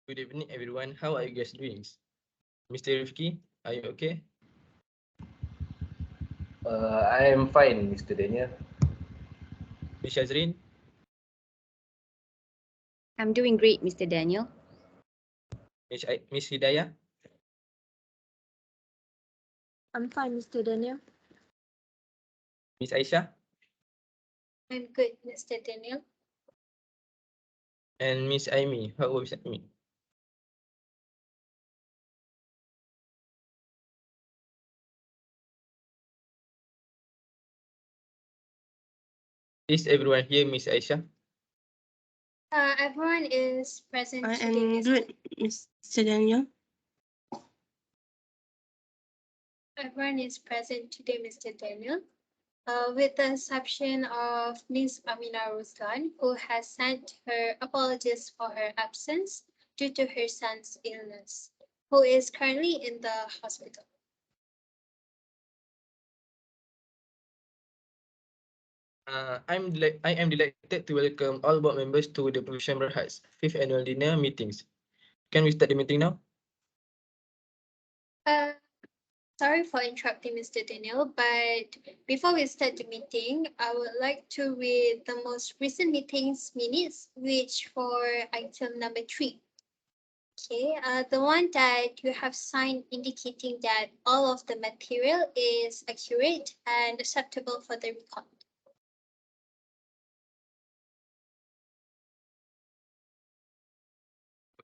Good evening, everyone. How are you guys doing? Mr. RIEFQY, are you okay? I am fine, Mr. Daniel. Miss SYAZREEN, I'm doing great, Mr. Daniel. Miss Hidayah, I'm fine, Mr. Daniel. Miss Aisyah, I'm good, Mr. Daniel. and Miss AIMI. How are Miss AIMI? Is everyone here, Miss Aisyah? Everyone is present I today, am good, Mr. Daniel. Everyone is present today, Mr. Daniel. With the exception of Ms. Amina Ruslan, who has sent her apologies for her absence due to her son's illness, who is currently in the hospital. I am delighted to welcome all board members to the Profession Berhad's 5th Annual Dinner Meetings. Can we start the meeting now? Sorry for interrupting, Mr. Daniel, but before we start the meeting, I would like to read the most recent meetings minutes, which for item number 3. Okay, the one that you have signed indicating that all of the material is accurate and acceptable for the record.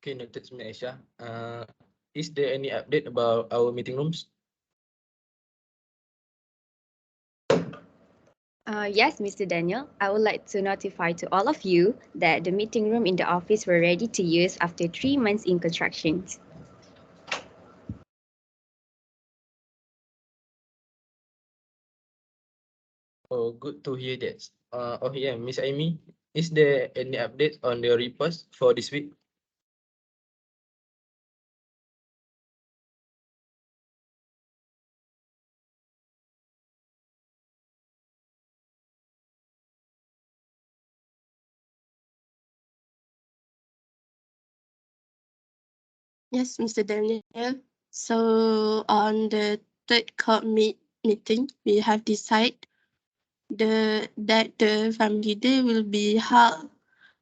Okay, noted, Miss Aisyah. Is there any update about our meeting rooms? Yes, Mr. Daniel, I would like to notify to all of you that the meeting room in the office were ready to use after 3 months in construction. Oh, good to hear that. Oh yeah, Miss AIMI, is there any update on the reports for this week? Yes, Mr. Daniel. So on the third court meeting, we have decided that the family day will be held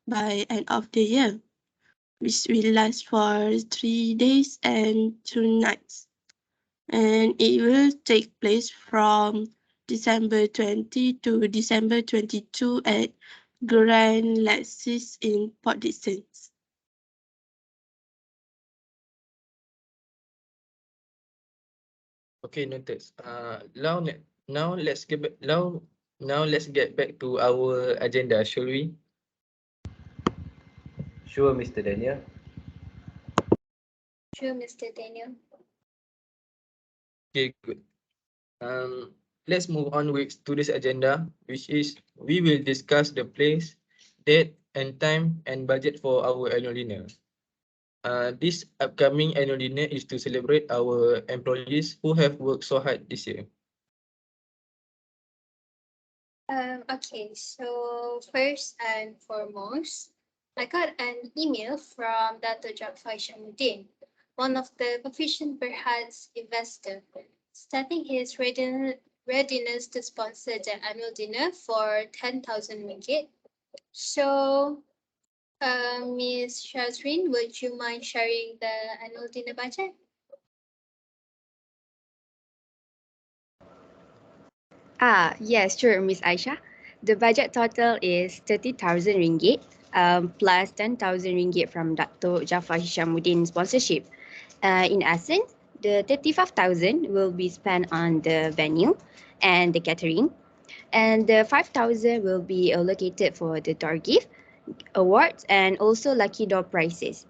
by end of the year, which will last for 3 days and 2 nights. And it will take place from December 20 to December 22 at Grand Lexis in Port Dickson. Okay, noted. Now let's get back. Now let's get back to our agenda, shall we? Sure, Mr. Daniel. Sure, Mr. Daniel. Okay, good. Let's move on with today's agenda, which is we will discuss the place, date, and time and budget for our annual dinner. This upcoming annual dinner is to celebrate our employees who have worked so hard this year. Okay, so first and foremost, I got an email from Dr. Jafar Shamuddin, one of the Profession Berhad's investor, stating his readiness to sponsor the annual dinner for 10,000 ringgit. So, Ms. SYAZREEN, would you mind sharing the annual dinner budget? Yes, sure, Miss Aisyah. The budget total is 30,000 ringgit, plus 10,000 ringgit from Dr. Jafar Hishamuddin sponsorship. In essence, the 35,000 will be spent on the venue and the catering, and the 5,000 will be allocated for the door gift, awards, and also lucky draw prizes.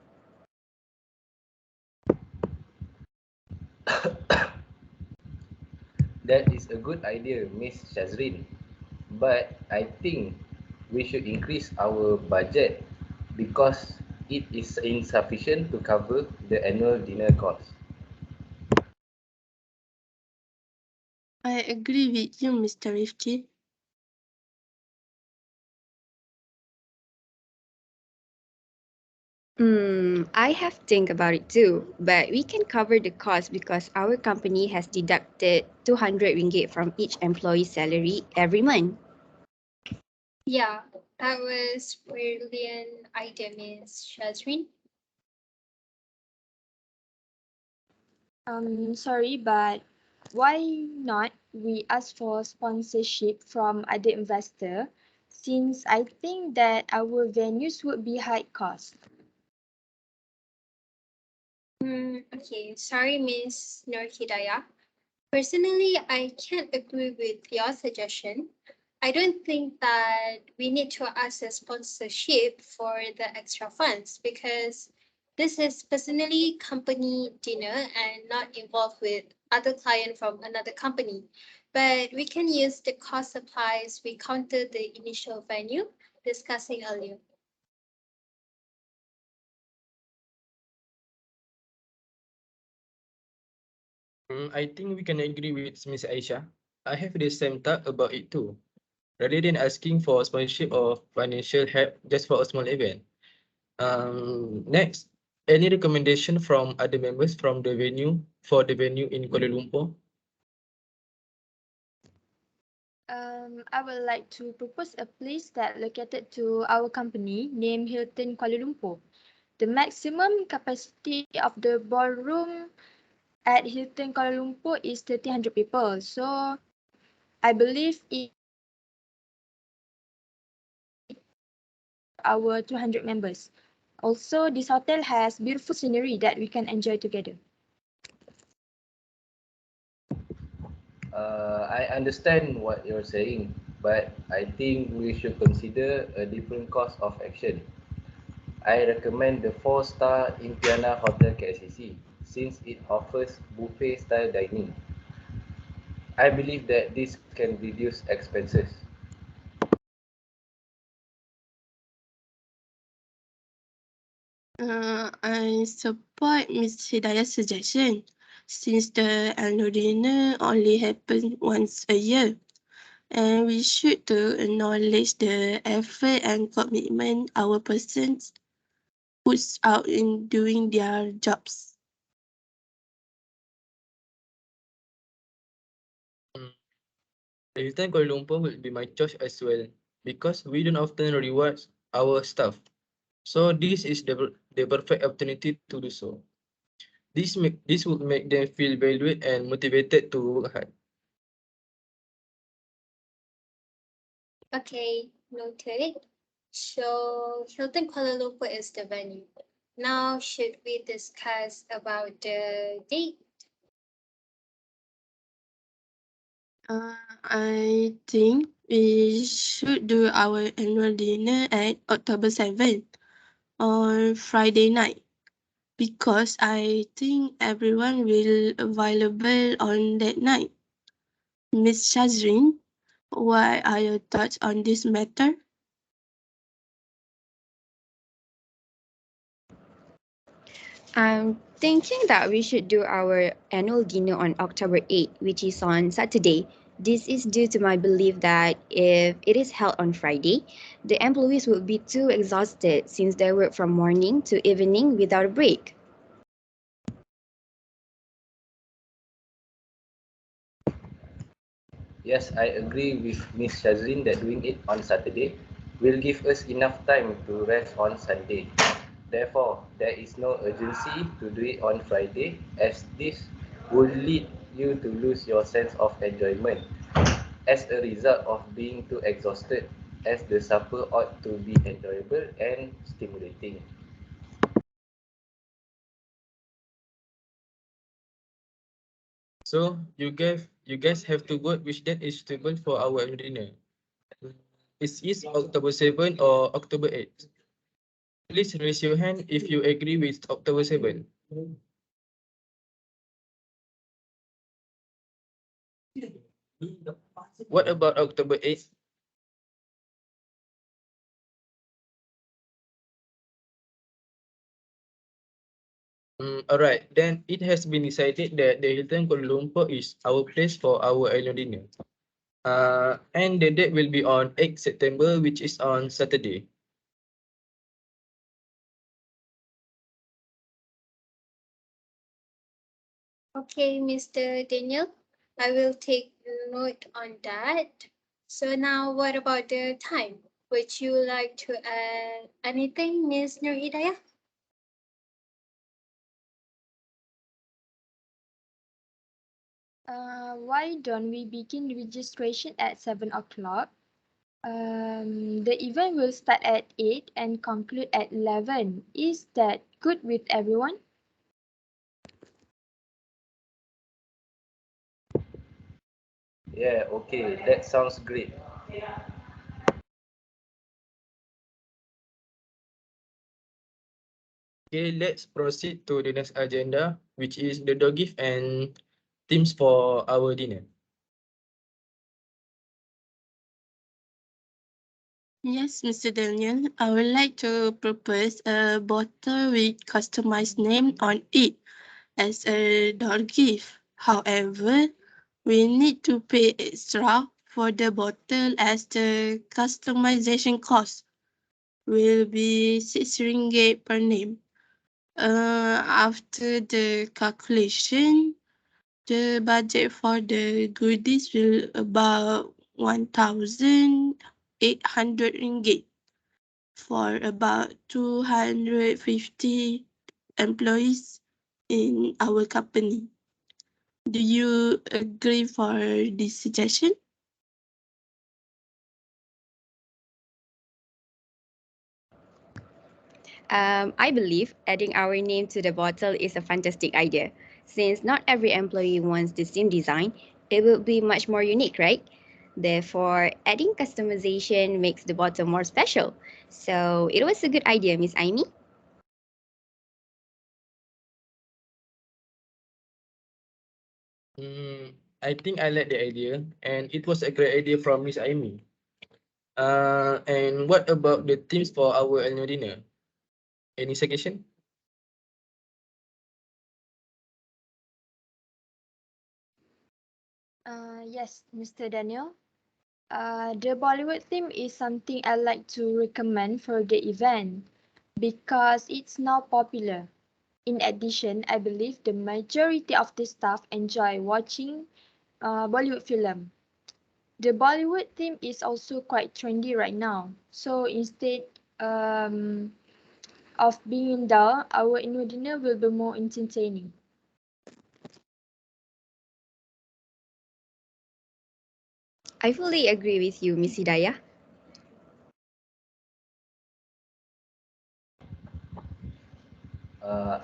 That is a good idea, Miss SYAZREEN. But I think we should increase our budget because it is insufficient to cover the annual dinner cost. I agree with you, Mr. RIEFQY. I have think about it too, but we can cover the cost because our company has deducted 200 ringgit from each employee's salary every month. Yeah, that was brilliant idea, Miss SHAZREEN. Sorry, but why not we ask for sponsorship from other investor, since I think that our venues would be high cost. Okay, sorry, Miss NURHIDAYAH. Personally, I can't agree with your suggestion. I don't think that we need to ask a sponsorship for the extra funds because this is personally company dinner and not involved with other client from another company. But we can use the cost supplies we counted the initial venue discussing earlier. I think we can agree with Miss Aisha. I have the same thought about it too. Rather than asking for sponsorship or financial help just for a small event. Next, any recommendation from other members from the venue for the venue in Kuala Lumpur? I would like to propose a place that located to our company named Hilton Kuala Lumpur. The maximum capacity of the ballroom at Hilton Kuala Lumpur is 1,300 people. So I believe it our 200 members. Also, this hotel has beautiful scenery that we can enjoy together. I understand what you're saying, but I think we should consider a different course of action. I recommend the 4-star Impiana Hotel KLCC since it offers buffet-style dining. I believe that this can reduce expenses. I support Ms. Hidayah's suggestion since the annual dinner only happens once a year. And we should to acknowledge the effort and commitment our persons puts out in doing their jobs. The Hilton Kuala Lumpur will be my choice as well because we don't often reward our staff. So this is the perfect opportunity to do so. This would make them feel valued and motivated to work hard. Okay, noted. So Hilton Kuala Lumpur is the venue. Now should we discuss about the date? I think we should do our annual dinner at October 7th on Friday night because I think everyone will available on that night. Miss Shazreen, what are your thoughts on this matter? I'm thinking that we should do our annual dinner on October 8th, which is on Saturday. This is due to my belief that if it is held on Friday, the employees will be too exhausted since they work from morning to evening without a break. Yes, I agree with Ms. Shazrin that doing it on Saturday will give us enough time to rest on Sunday. Therefore, there is no urgency to do it on Friday as this would lead you to lose your sense of enjoyment as a result of being too exhausted as the supper ought to be enjoyable and stimulating. So you guys have to vote which date is suitable for our annual dinner. Is it October 7th or October 8th? Please raise your hand if you agree with October 7th. What about October 8th? Alright, then it has been decided that the Hilton Kuala Lumpur is our place for our annual dinner. And the date will be on 8th September, which is on Saturday. Okay, Mr. Daniel, I will take note on that. So now what about the time? Would you like to add anything, Ms. Nurhidayah? Why don't we begin registration at 7 o'clock? The event will start at 8 and conclude at 11. Is that good with everyone? Yeah, okay, that sounds great. Okay, let's proceed to the next agenda, which is the door gift and themes for our dinner. Yes, Mr. Daniel, I would like to propose a bottle with customized name on it as a door gift. However, we need to pay extra for the bottle as the customization cost will be 6 ringgit per name. After the calculation, the budget for the goodies will about 1,800 ringgit for about 250 employees in our company. Do you agree for this suggestion? I believe adding our name to the bottle is a fantastic idea. Since not every employee wants the same design, it will be much more unique, right? Therefore, adding customization makes the bottle more special. So it was a good idea, Miss AIMI. I think I like the idea, and it was a great idea from Miss Aimi. And what about the themes for our annual dinner? Any suggestion? Yes, Mr. Daniel. The Bollywood theme is something I like to recommend for the event because it's now popular. In addition, I believe the majority of the staff enjoy watching Bollywood film. The Bollywood theme is also quite trendy right now. So instead of being dull, our annual dinner will be more entertaining. I fully agree with you, Miss Hidayah.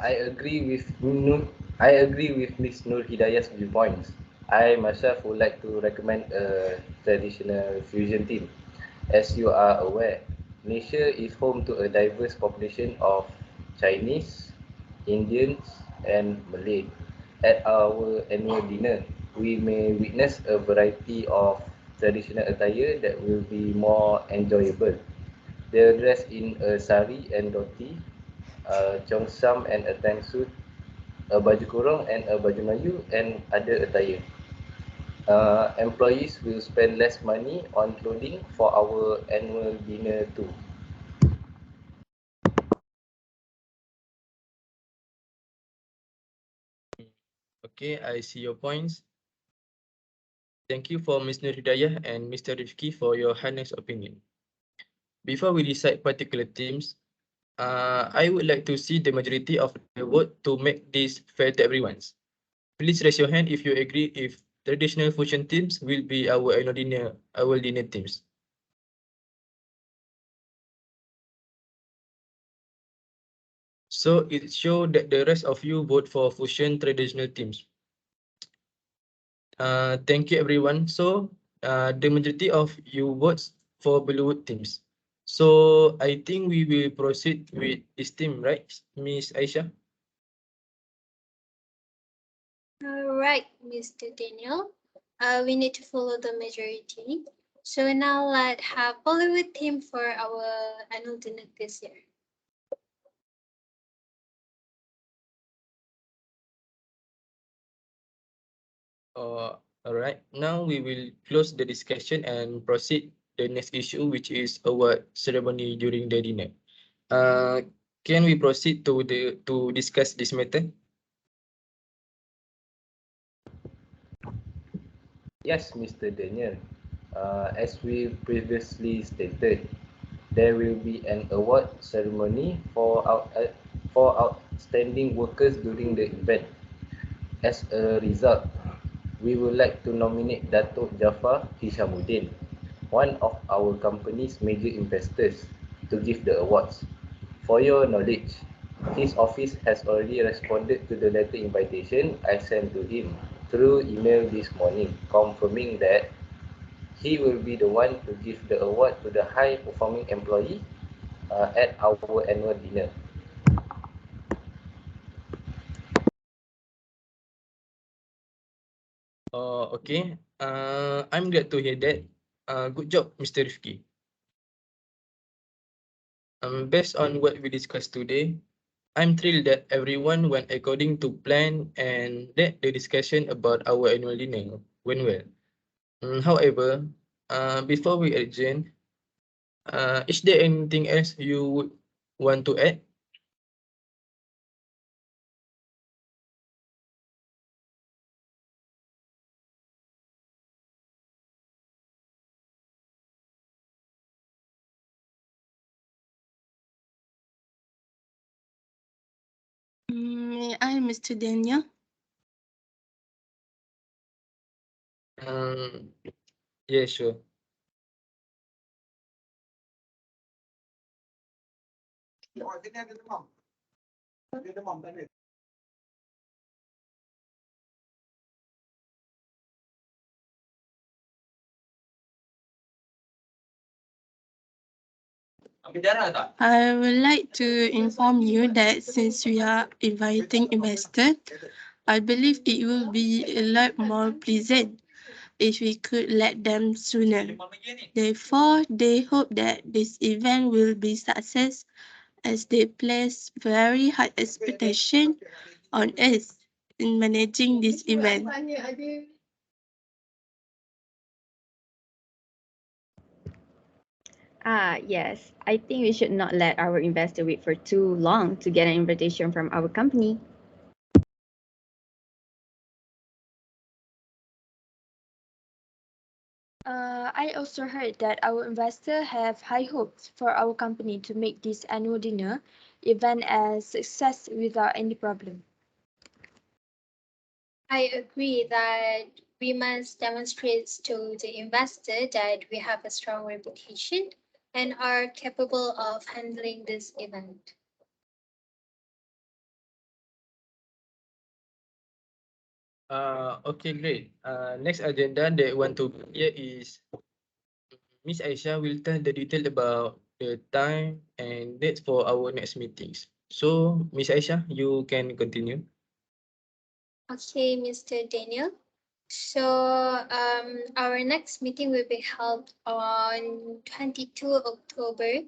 I agree with Miss Nurhidayah's viewpoints. I myself would like to recommend a traditional fusion team. As you are aware, Malaysia is home to a diverse population of Chinese, Indians, and Malay. At our annual dinner, we may witness a variety of traditional attire that will be more enjoyable. They're dressed in a sari and dhoti, cheongsam and a tank suit, a baju kurung and a baju Melayu, and other attire. Employees will spend less money on clothing for our annual dinner too. Okay, I see your points. Thank you for Ms. Nurhidayah and Mr. RIEFQY for your honest opinion. Before we decide particular themes, I would like to see the majority of the vote to make this fair to everyone. Please raise your hand if you agree if traditional fusion themes will be our dinner themes. So it shows that the rest of you vote for fusion traditional themes. Thank you everyone. So the majority of you votes for Bollywood themes. So I think we will proceed with this theme, right, Miss Aisyah? All right, Mr. Daniel. We need to follow the majority. So now let's have Bollywood theme for our annual dinner this year. All right. Now we will close the discussion and proceed the next issue, which is award ceremony during the dinner. Can we proceed to discuss this matter? Yes, Mr. Daniel. As we previously stated, there will be an award ceremony for outstanding workers during the event. As a result, we would like to nominate Datuk Jaafar Hishamuddin, one of our company's major investors, to give the awards. For your knowledge, his office has already responded to the letter invitation I sent to him through email this morning, confirming that he will be the one to give the award to the high-performing employee at our annual dinner. Oh, okay. I'm glad to hear that. Good job, Mr. RIEFQY. Based on what we discussed today, I'm thrilled that everyone went according to plan and that the discussion about our annual dinner went well. However, before we adjourn, is there anything else you would want to add? May I, Mr. Daniel? Yeah, sure. I would like to inform you that since we are inviting investors, I believe it will be a lot more pleasant if we could let them sooner. Therefore, they hope that this event will be success as they place very high expectation on us in managing this event. Yes, I think we should not let our investor wait for too long to get an invitation from our company. I also heard that our investors have high hopes for our company to make this annual dinner event a success without any problem. I agree that we must demonstrate to the investor that we have a strong reputation and are capable of handling this event. Okay, great. Next agenda that I want to hear is Miss Aisyah will tell the detail about the time and dates for our next meetings. So, Miss Aisyah, you can continue. Okay, Mr. Daniel. So our next meeting will be held on 22 October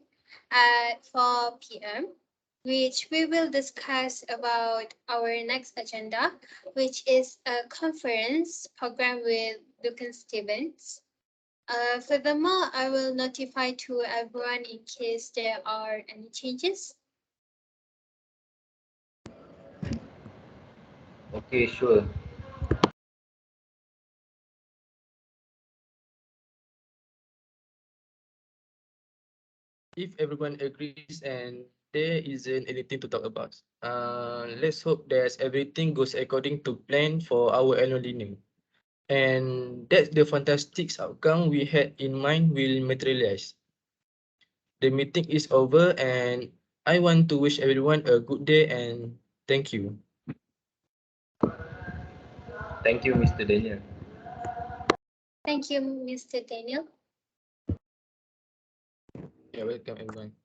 at 4 p.m., which we will discuss about our next agenda, which is a conference program with Lucan Stevens. Furthermore, I will notify to everyone in case there are any changes. Okay, sure. If everyone agrees and there isn't anything to talk about, let's hope that everything goes according to plan for our annual dinner. And that the fantastic outcome we had in mind will materialize. The meeting is over and I want to wish everyone a good day and thank you. Thank you, Mr. Daniel. Thank you, Mr. Daniel. Yeah, welcome everyone.